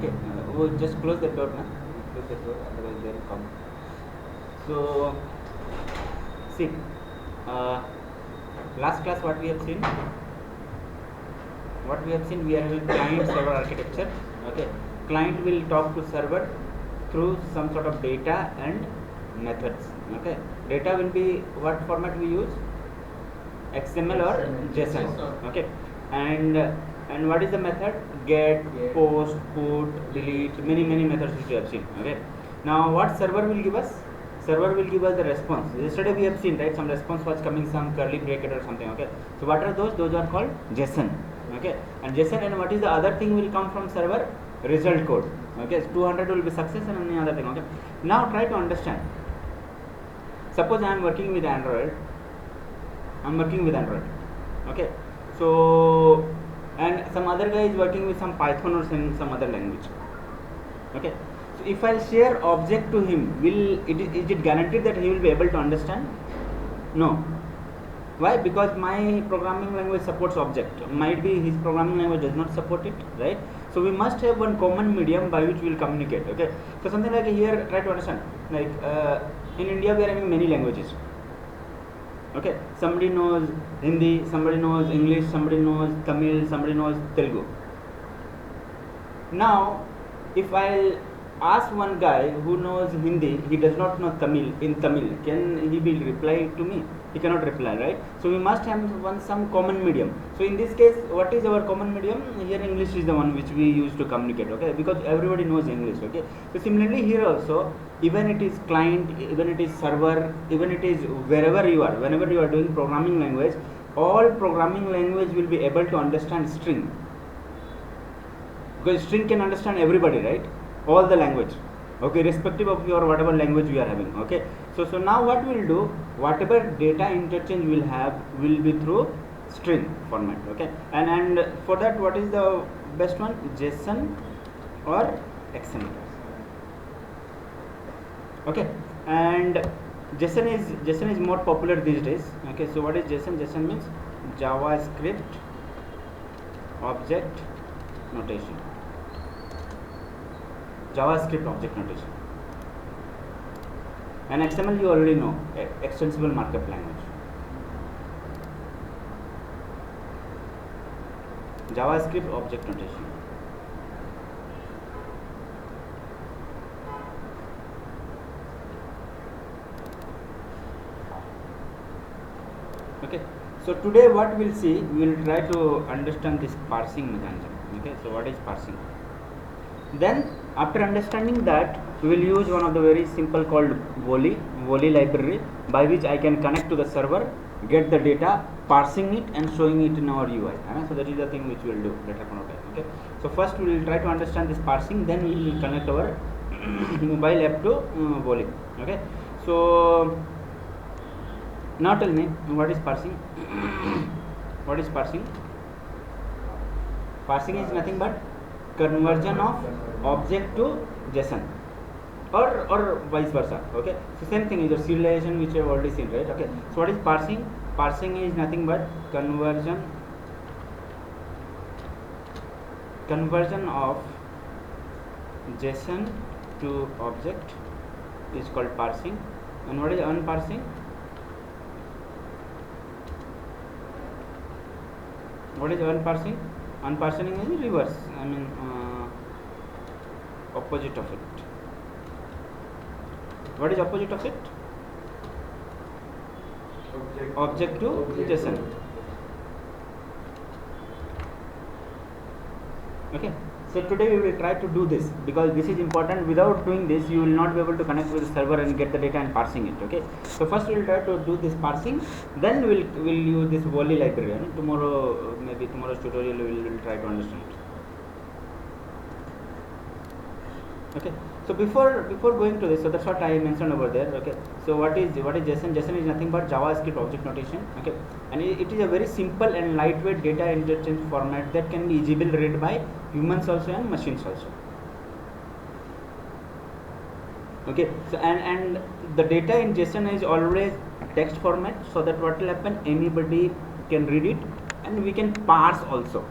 Okay, we'll just close the door now. Close the door, otherwise they will come. So, see, last class what we have seen? What we have seen, we are having client server architecture. Okay, client will talk to server through some sort of data and methods. Okay, data will be what format we use? XML or JSON. Okay, and what is the method? Get, post, put, delete, many methods which we have seen. Okay, now what server will give us? Server will give us the response. Yesterday we have seen, right, some response was coming, some curly bracket or something. Okay, so what are those? Those are called JSON. Okay, and JSON, and what is the other thing will come from server? Result code. Okay, so 200 will be success and any other thing. Okay, now try to understand. Suppose I am working with Android. Okay, so and some other guy is working with some Python or some other language. Okay, so if I share object to him, is it guaranteed that he will be able to understand? No. Why? Because my programming language supports object. Might be his programming language does not support it, right? So we must have one common medium by which we will communicate. Okay, so something like here, try to understand. Like in India, we are having many languages. Okay, somebody knows Hindi, somebody knows English, somebody knows Tamil, somebody knows Telugu. Now, if I ask one guy who knows Hindi, he does not know Tamil, can he be reply to me? He cannot reply, right? So we must have some common medium. So in this case, what is our common medium? Here English is the one which we use to communicate, okay? Because everybody knows English, okay? So similarly here also, even it is client, even it is server, even it is wherever you are, whenever you are doing programming language, all programming language will be able to understand string. Because string can understand everybody, right? All the language. Okay, irrespective of your whatever language we are having. Okay, so now what we'll do, whatever data interchange we'll have will be through string format. Okay, and for that, what is the best one? JSON or XML. Okay, and JSON is more popular these days. Okay, so what is JSON? JSON means JavaScript object notation. JavaScript object notation. And XML you already know, extensible markup language. JavaScript object notation. Okay, so today what we'll see, we will try to understand this parsing mechanism. Okay, so what is parsing? Then after understanding that, we will use one of the very simple called Volley library, by which I can connect to the server, get the data, parsing it and showing it in our UI. So that is the thing which we will do later on. Okay, so first we will try to understand this parsing, then we will connect our mobile app to Volley. Okay, so now tell me, what is parsing? What is parsing? Parsing is nothing but conversion of object to JSON or vice versa. Okay, so same thing is your serialization which you have already seen, right? Okay, so what is parsing? Parsing is nothing but conversion of JSON to object is called parsing. And what is unparsing? What is unparsing? Unparsing is reverse, opposite of it. What is opposite of it? Object to JSON. Okay, so today we will try to do this, because this is important. Without doing this, you will not be able to connect with the server and get the data and parsing it. Okay, so first we will try to do this parsing, then we will use this Volley library. And tomorrow, maybe tomorrow's tutorial, we will try to understand it. Okay, so before going to this, so that's what I mentioned over there. Okay, so what is JSON? JSON is nothing but JavaScript object notation. Okay, and it is a very simple and lightweight data interchange format that can be easily read by humans also and machines also. Okay, so and the data in JSON is always text format, so that what will happen, anybody can read it, and we can parse also.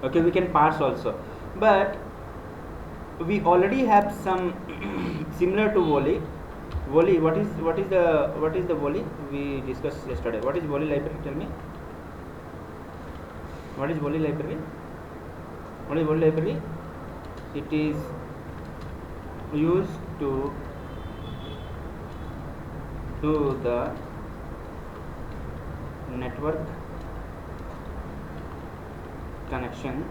Okay, we can parse also. but we already have some similar to volley. Volley, what is the volley we discussed yesterday? What is volley library? Tell me. What is volley library? What is volley library? It is used to do the network connection.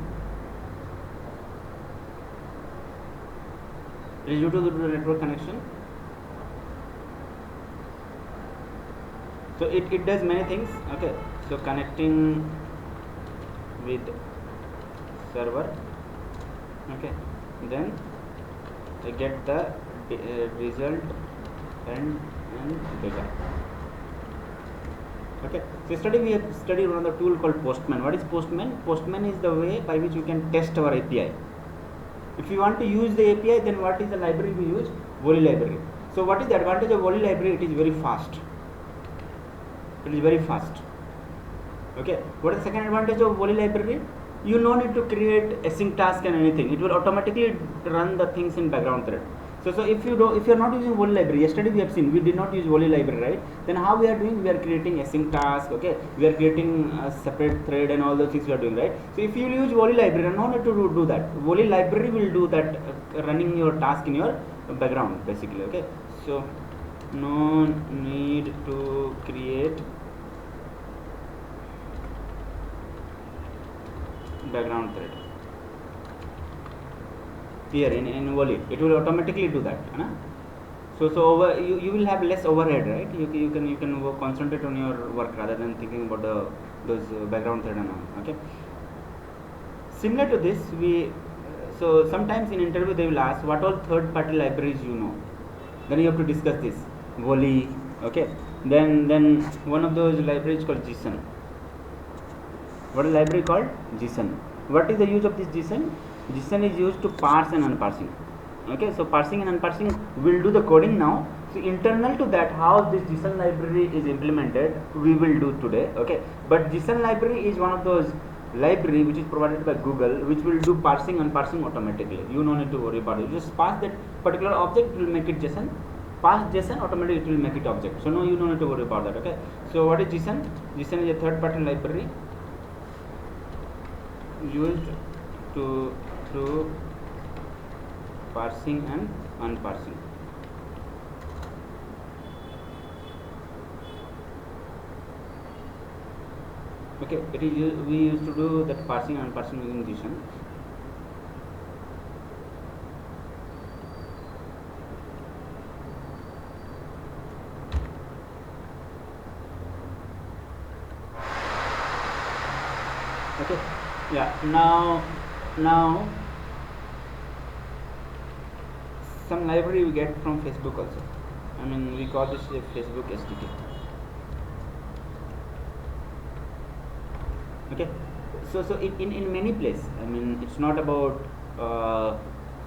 It is used to do the network connection. So it does many things. Okay, so connecting with server. Okay, then I get the result and data. Okay, so yesterday we have studied one other tool called Postman. What is Postman? Postman is the way by which you can test our API. If you want to use the API, then what is the library we use? Volley library. So what is the advantage of Volley library? It is very fast. It is very fast. Okay, what is the second advantage of Volley library? You no need to create async task and anything. It will automatically run the things in background thread. So if you are not using Volley library, yesterday we have seen we did not use Volley library, right? Then how we are doing? We are creating async task. Okay, we are creating a separate thread and all those things we are doing, right? So if you use Volley library, no need to do that. Volley library will do that, running your task in your background basically. Okay, so no need to create background thread here in Volley. It will automatically do that. So over you will have less overhead, right? You can work, concentrate on your work rather than thinking about those background thread and all. Okay, similar to this, so sometimes in interview they will ask what all third party libraries you know, then you have to discuss this Volley. Okay, then one of those libraries called JSON. What is library called? JSON. What is the use of this JSON? JSON is used to parse and unparsing. Okay, so parsing and unparsing will do the coding now. So internal to that, how this JSON library is implemented, we will do today. Okay, but JSON library is one of those library which is provided by Google, which will do parsing and unparsing automatically. You no need to worry about it. You just pass that particular object, it will make it JSON. Pass JSON, automatically it will make it object. So no, you no need to worry about that. Okay, so what is JSON? JSON is a third party library used to do parsing and unparsing. Okay, it is we used to do that parsing and unparsing using JSON. Okay, yeah, now some library we get from Facebook also. I mean, we call this a Facebook SDK. Okay, so in many places, I mean, it's not about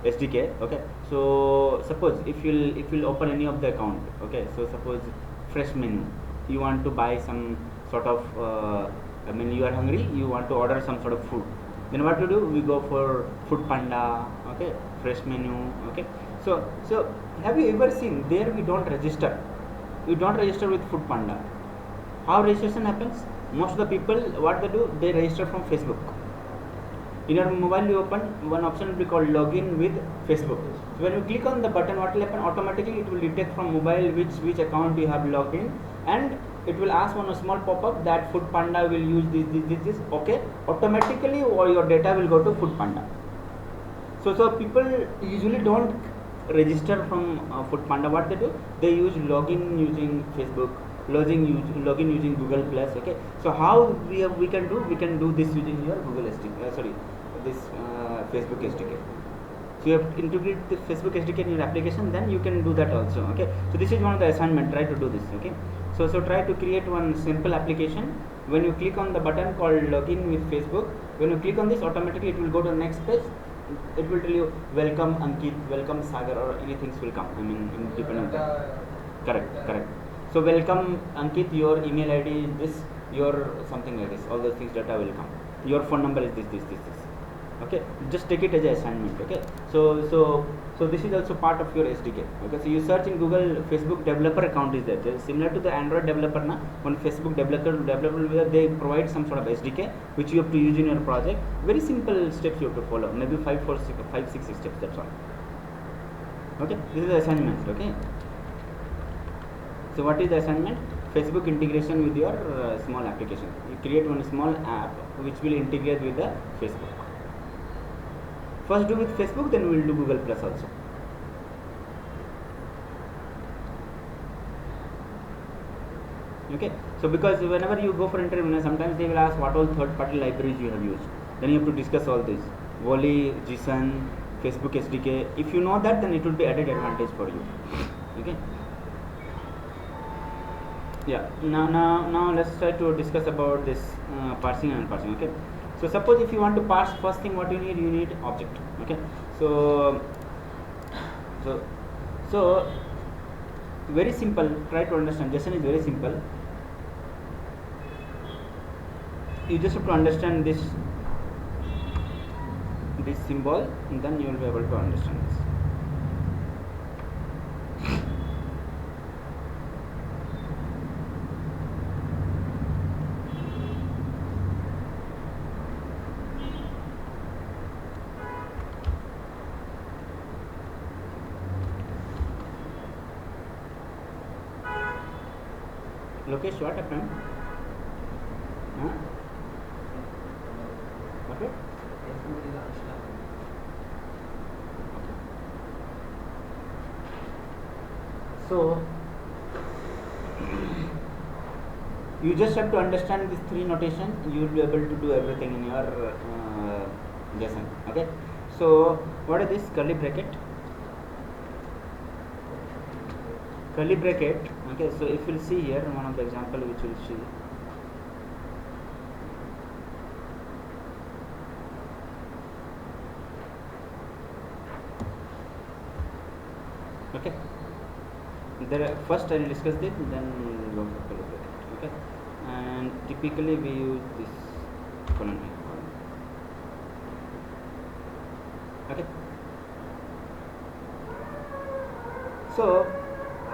SDK. Okay, so suppose if you'll open any of the account. Okay, so suppose fresh menu, you want to buy some sort of I mean, you are hungry, you want to order some sort of food, then what to do? We go for Food Panda. Okay, fresh menu. Okay, so have you ever seen there we don't register with Food Panda? How registration happens? Most of the people, what they do, they register from Facebook. In your mobile you open one option will be called login with Facebook. So when you click on the button, what will happen? Automatically it will detect from mobile which account you have logged in, and it will ask on a small pop-up that Food Panda will use this. Okay, automatically or your data will go to Food Panda. So people usually don't register from Food Panda. What they do? They use login using Facebook, login using Google Plus. Okay, so how we can do this using your Google SDK. This Facebook SDK. So you have to integrate the Facebook SDK in your application, then you can do that also. Okay, so this is one of the assignment. Try to do this. Okay, so try to create one simple application. When you click on the button called login with Facebook, when you click on this, automatically it will go to the next page. It will tell you welcome Ankit, welcome Sagar, or anything will come. I mean, independent. Correct. So welcome Ankit, your email ID is this, your something like this. All those things data will come. Your phone number is this. Okay, just take it as an assignment. Okay, so this is also part of your SDK. Okay, so you search in Google, Facebook developer account is there. Similar to the Android developer na, when Facebook developer they provide some sort of SDK which you have to use in your project. Very simple steps you have to follow, maybe 5, 6 steps, that's all. Okay, this is the assignment. Okay, so what is the assignment? Facebook integration with your small application. You create one small app which will integrate with the Facebook. First do with Facebook, then we will do Google Plus also. Okay, so because whenever you go for interview, sometimes they will ask what all third-party libraries you have used. Then you have to discuss all this. Volley, JSON, Facebook SDK. If you know that, then it will be added advantage for you. Okay. Yeah. Now let's try to discuss about this parsing and unparsing. Okay. So suppose if you want to parse, first thing what you need object. Okay. So very simple. Try to understand. JSON is very simple. You just have to understand this symbol, and then you will be able to understand this. Lokesh, what happened? Huh? Okay. So you just have to understand these three notation. You will be able to do everything in your JSON. Okay. So what is this curly bracket? Curly bracket. Okay. So if you'll see here, one of the example which will see. Okay. First I will discuss this, then we will go for curly bracket. Okay. And typically we use this colon. Okay. So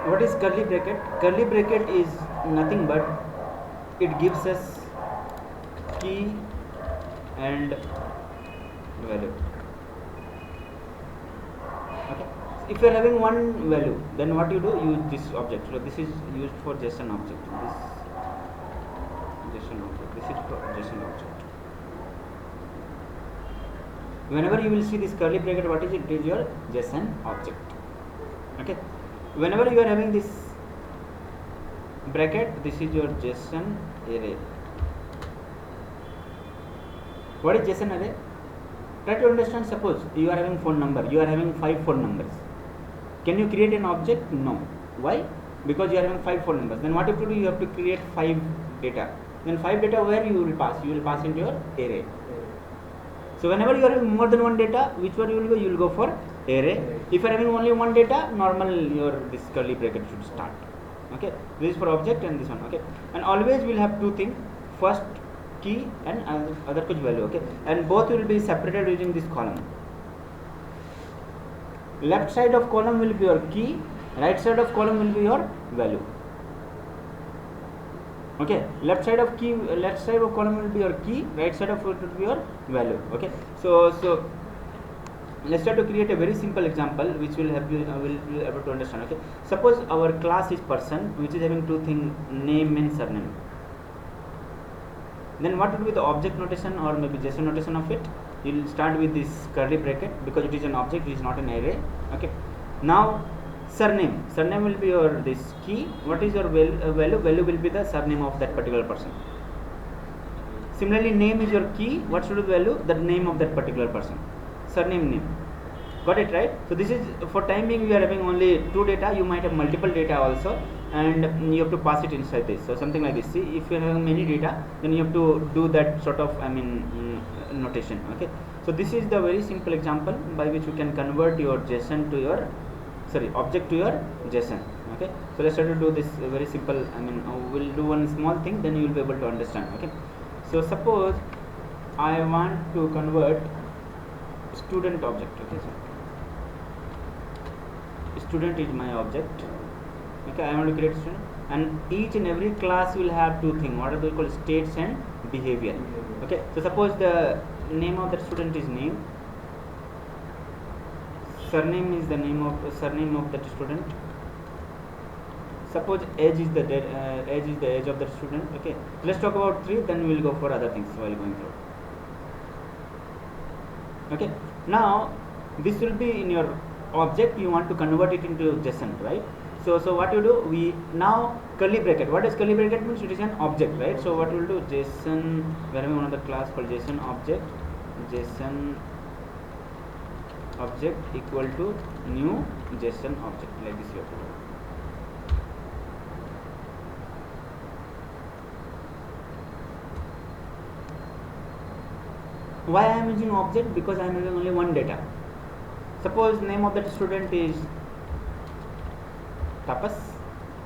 what is curly bracket? Curly bracket is nothing but it gives us key and value. Okay. If you are having one value, then what you do? Use this object. So this is used for JSON object. This JSON object. This is for JSON object. Whenever you will see this curly bracket, what is it? It is your JSON object. Okay. Whenever you are having this bracket, this is your JSON array. What is JSON array? Try to understand. Suppose you are having phone number. You are having 5 phone numbers. Can you create an object? No. Why? Because you are having 5 phone numbers. Then what you have to do? You have to create 5 data. Then 5 data where you will pass? You will pass into your array. So whenever you are having more than one data, which one you will go? You will go for array. If you are having only one data, normal your this curly bracket should start. Okay. This is for object and this one. Okay. And always we will have two things. First key and other kuch value. Okay. And both will be separated using this column. Left side of column will be your key, right side of column will be your value. Okay, left side of column will be your key, right side of it will be your value. Okay, so let's try to create a very simple example which will help you will be able to understand. Okay, suppose our class is person which is having two things, name and surname. Then what will be the object notation or maybe JSON notation of it? You will start with this curly bracket because it is an object, it is not an array. Okay. Now surname will be your this key. What is your value? Value will be the surname of that particular person. Similarly, name is your key. What should be the value? The name of that particular person. Surname, name. Got it, right? So this is for time being we are having only 2 data. You might have multiple data also, and you have to pass it inside this. So something like this. See, if you have many data, then you have to do that sort of notation. Okay. So this is the very simple example by which you can convert your JSON to your object to your JSON. Okay. So let's try to do this very simple. We'll do one small thing, then you will be able to understand. Okay. So suppose I want to convert student object. Okay, so student is my object. Okay, I want to create student, and each and every class will have two things. What are they called? States and behavior. Okay, so suppose the name of the student is name, surname is the surname of that student. Suppose age is the age of the student. Okay, let's talk about 3, then we will go for other things while going through. Okay, now this will be in your object. You want to convert it into JSON, right? So what you do, we now curly bracket. What does curly bracket means? It is an object, right? So what we will do, JSON, where we want the class called JSON object equal to new JSON object, like this you have to do. Why I am using object? Because I am using only one data. Suppose name of that student is Tapas,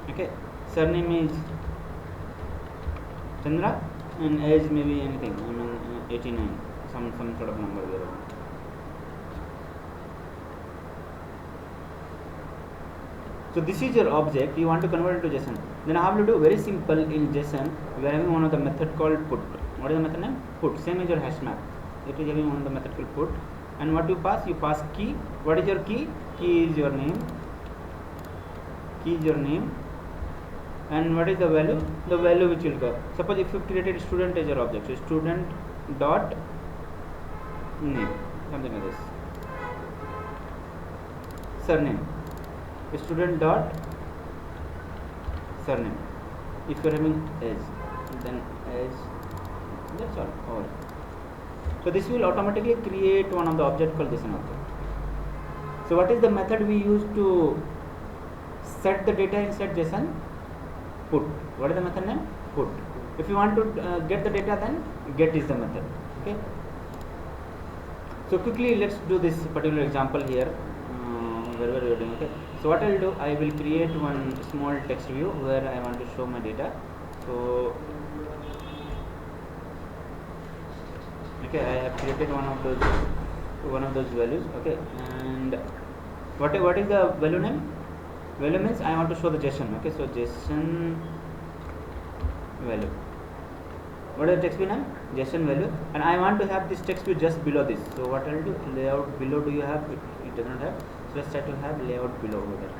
okay, surname is Chandra, and age may be anything, I mean 89, some sort of number there. So this is your object, you want to convert it to JSON. Then how will you do? Very simple. In JSON we are having one of the method called put. What is the method name? Put. Same as your hash map. It is having one of the method called put. And what you pass? You pass key. What is your key? Key is your name. And what is the value? The value which will go. Suppose if you created student as your object, so student dot name, something like this. Surname, student dot surname. If you are having age, then age. That's all. So this will automatically create one of the object called JSON object. So what is the method we use to set the data inside JSON? Put. What is the method name? Put. If you want to get the data, then get is the method. Okay. So quickly let's do this particular example here. Wherever we are doing. Okay. So what I will do, I will create one small text view where I want to show my data. So okay, I have created one of those values. Okay, and what is the value name? Value means I want to show the JSON. Okay, so JSON value. What is the text view name? JSON value, and I want to have this text view just below this. So what I will do, layout below. Do you have? It does not have. So let's try to have layout below over there.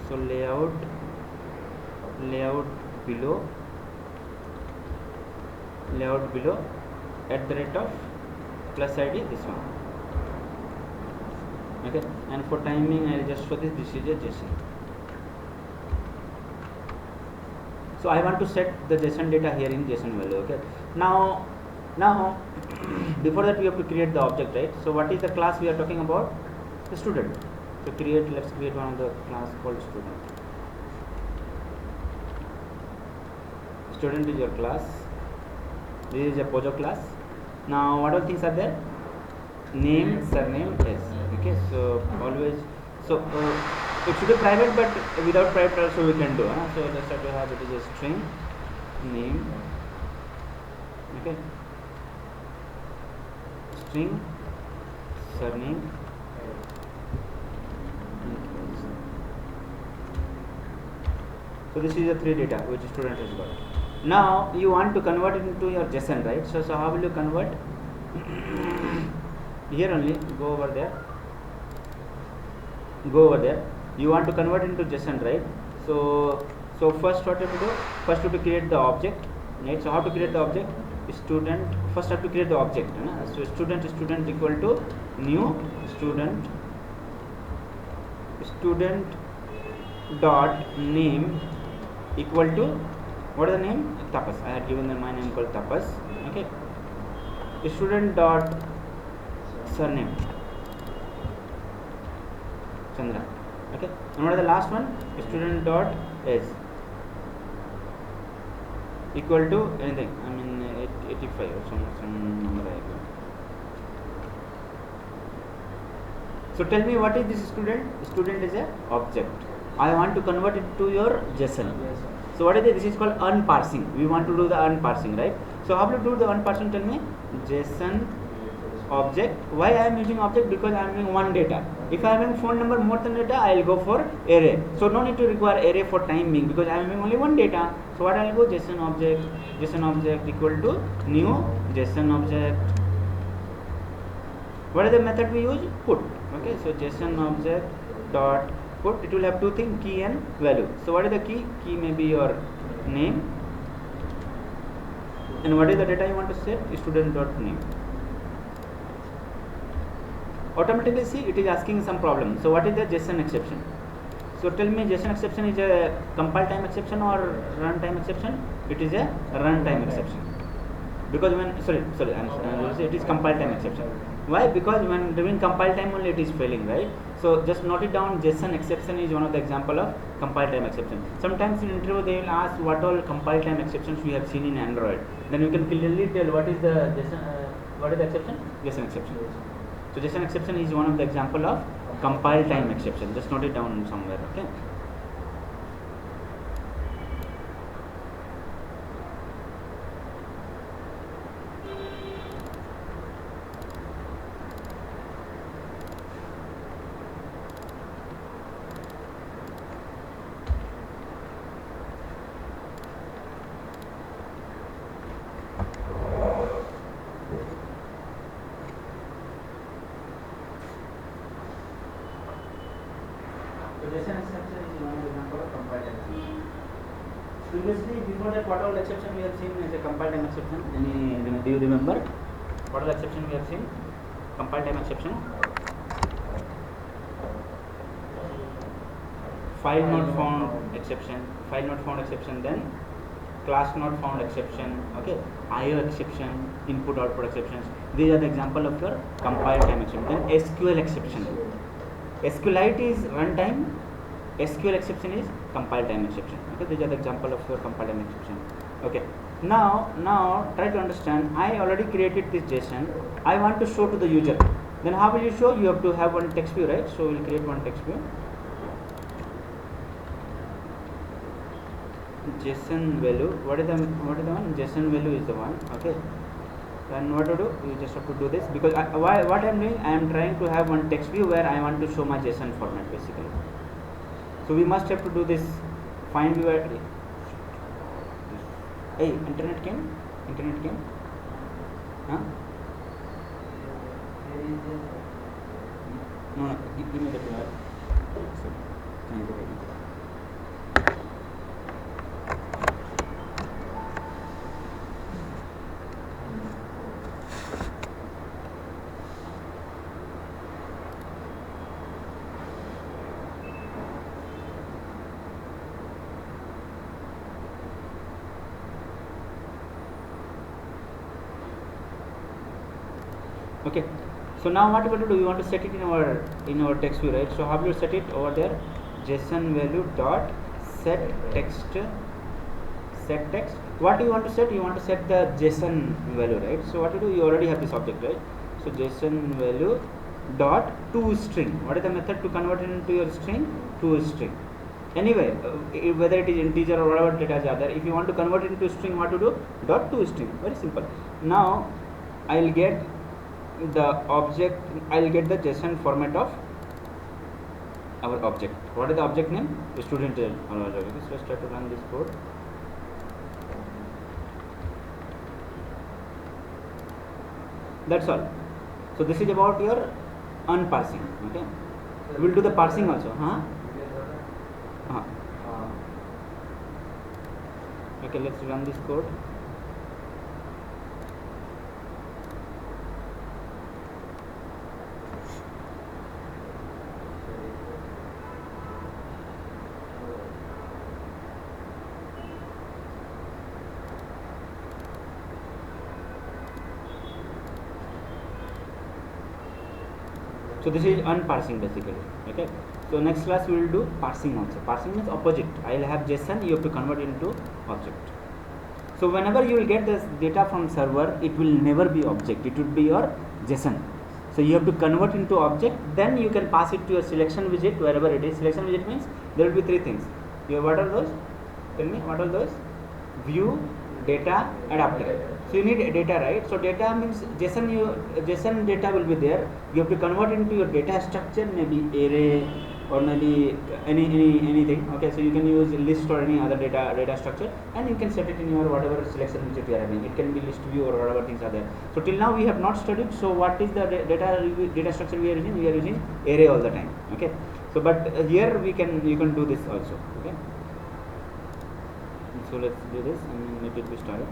So layout below at the rate of plus ID, this one. Okay, and for timing I will just show this is a JSON. So I want to set the JSON data here in JSON value. Okay, now before that we have to create the object, right? So what is the class we are talking about? The student. So let's create one of the class called student. Student is your class. This is a Pojo class. Now what all things are there? Name, surname, age. Okay, so always, so it should be private, but without private also we can do. So let's try to have it is a string name. Okay, string surname. So this is the 3 data which student has got. Now you want to convert it into your JSON, right? So how will you convert? Here only, go over there. You want to convert into JSON, right? So first what you have to do? First you have to create the object, right? So how to create the object? Student. First have to create the object. So student equal to new student dot name equal to, what is the name? Tapas. I had given my name called Tapas. Okay. Student dot surname Chandra. Okay. And what is the last one? Student dot age equal to anything. I mean 85 or some number I got. So tell me, what is this student? Student is a object. I want to convert it to your JSON. So what is it? This is called unparsing. We want to do the unparsing, right? So how to do the unparsing? Tell me. JSON object. Why I am using object? Because I am having one data. If I am having phone number more than data, I will go for array. So no need to require array for time being, because I am having only one data. So what I will go, JSON object equal to new JSON object. What is the method we use? Put. Okay, so JSON object dot put. It will have two things, key and value. So what is the key? Key may be your name, and what is the data you want to set? Student dot name. Automatically see it is asking some problem. So what is the JSON exception? So tell me, JSON exception is a compile time exception or runtime exception? It is a runtime exception. Because when it is compile time exception. Why? Because when during compile time only it is failing, right? So just note it down. JSON exception is one of the example of compile time exception. Sometimes in interview they will ask what all compile time exceptions we have seen in Android. Then you can clearly tell what is the JSON, what is the exception? JSON exception. So JSON exception is one of the example of compile time exception. Just note it down somewhere. Okay. JSON exception is one example of compile time exception. Previously, before that, what all exception we have seen as a compile time exception? Do you remember? What all exception we have seen? Compile time exception. File not found exception. File not found exception. Then class not found exception. Okay. IO exception. Input output exceptions. These are the example of your compile time exception. Then SQL exception. SQLite is runtime, SQL exception is compile time exception. Okay, these are the example of your compile time exception. Okay, now try to understand. I already created this JSON. I want to show to the user. Then how will you show? You have to have one text view, right? So we'll create one text view. JSON value. What is the one? JSON value is the one. Okay. Then what to do? You just have to do this, because what I am doing, I am trying to have one text view where I want to show my JSON format basically. So we must have to do this find view at. Hey, internet came? Huh? No, give me the QR. So, can you go ahead? Okay, so now what we want to do, we want to set it in our text view, right? So how will you set it over there? JSON value dot set text. What do you want to set? You want to set the JSON value, right? So what to do? You already have this object, right? So JSON value dot to string. What is the method to convert it into your string? To string. Anyway, whether it is integer or whatever data is there, if you want to convert it into string, what to do? Dot to string. Very simple. Now I will get the object, I will get the JSON format of our object. What is the object name? The student. So let's try to run this code. That's all. So this is about your unparsing. Okay, we'll do the parsing also. Okay, let's run this code. So this is unparsing basically. Okay. So next class we will do parsing also. Parsing means opposite. I will have JSON, you have to convert it into object. So whenever you will get this data from server, it will never be object. It would be your JSON. So you have to convert into object. Then you can pass it to your selection widget wherever it is. Selection widget means there will be three things. What are those? Tell me, what are those? View, data adapter. So you need data, right? So data means JSON data will be there. You have to convert into your data structure, maybe array or maybe anything. Okay, so you can use list or any other data structure, and you can set it in your whatever selection which you are having. It can be list view or whatever things are there. So till now we have not studied. So what is the data structure we are using? We are using array all the time. Okay. So but here you can do this also. Okay. So let's do this and let it be started.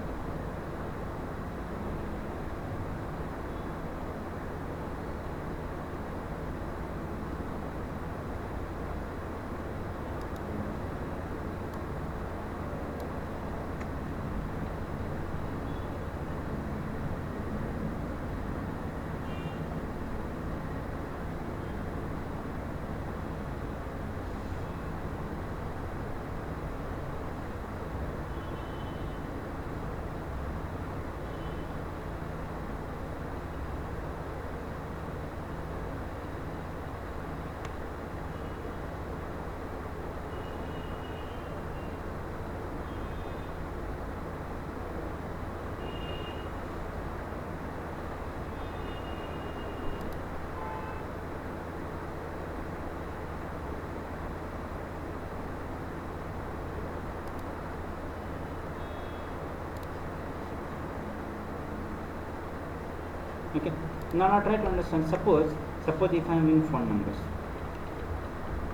Okay. Now try to understand. Suppose if I am in phone numbers.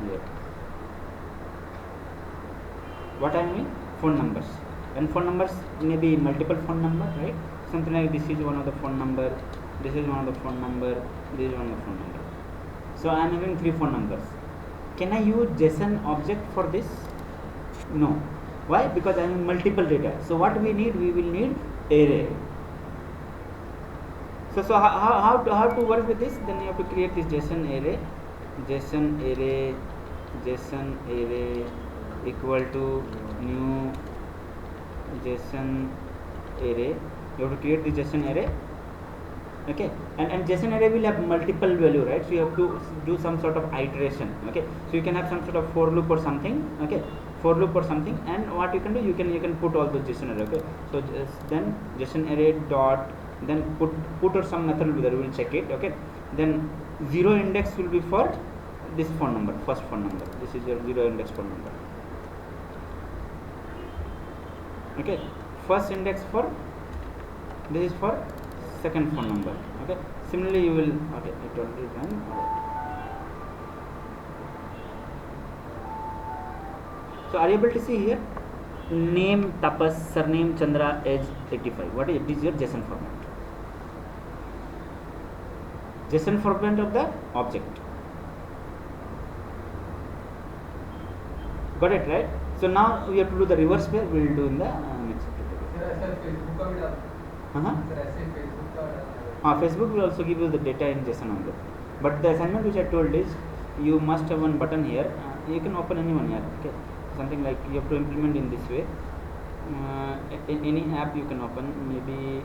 Here. What I mean? Phone numbers. And phone numbers may be multiple phone number, right? Something like this is one of the phone number, this is one of the phone number, this is one of the phone number. So I am having 3 phone numbers. Can I use JSON object for this? No. Why? Because I am in multiple data. So what we need? We will need array. So how to work with this? Then you have to create this JSON array equal to new JSON array. You have to create the JSON array. Okay, and JSON array will have multiple value, right? So you have to do some sort of iteration. Okay, so you can have some sort of for loop or something. Okay, for loop or something, and what you can do, you can put all the JSON array. Okay, so then JSON array dot, then put or some method will be there, we will check it. Okay, then 0 index will be for this phone number, first phone number. This is your 0 index phone number. Okay, first index for this is for second phone number. Okay, similarly you will, okay, it already done. So are you able to see here? Name Tapas, surname Chandra, age 85. What is it? This is your JSON format. JSON format of the object. Got it, right? So now we have to do the reverse way. We will do in the next tutorial. Facebook will also give you the data in JSON only. But the assignment which I told is, you must have one button here. You can open any one here. Okay, something like you have to implement in this way. In any app you can open, maybe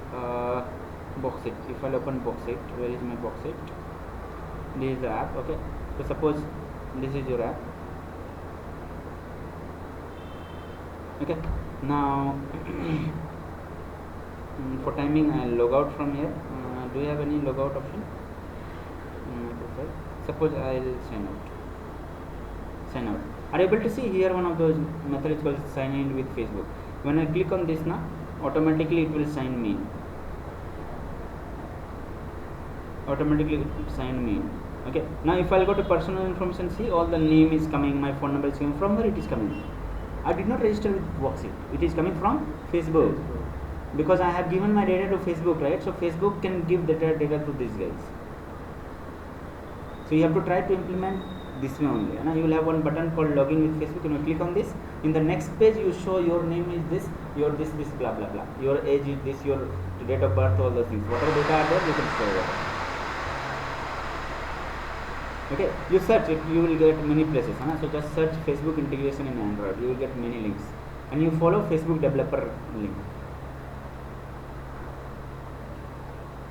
Boxit. If I open Boxit, where is my Boxit? This is the app. Okay, so suppose this is your app. Okay, now for timing I'll log out from here. Do you have any logout option? Suppose I'll sign out. Are you able to see here one of those methods called sign in with Facebook? When I click on this now, automatically it will sign me. Okay, now if I'll go to personal information, see all the name is coming, my phone number is coming. From where it is coming? I did not register with Boxit. It is coming from Facebook. Because I have given my data to Facebook, right? So Facebook can give data to these guys. So you have to try to implement this way only. And you will have one button called login with Facebook. And you click on this. In the next page, you show your name is this, your this blah blah blah. Your age is this, your date of birth, all those things. Whatever data are there, you can show it. Okay, you search it, you will get many places. So just search Facebook integration in Android. You will get many links, and you follow Facebook developer link.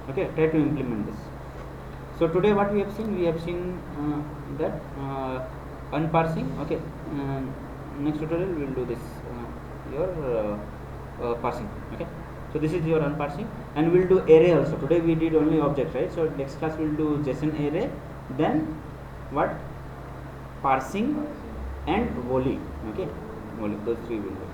Okay, try to implement this. So today what we have seen, that unparsing. Okay, next tutorial we will do this, your parsing. Okay, so this is your unparsing, and we'll do array also. Today we did only object, right? So next class we'll do JSON array, then what, parsing and volley. Okay, volley, those three will do.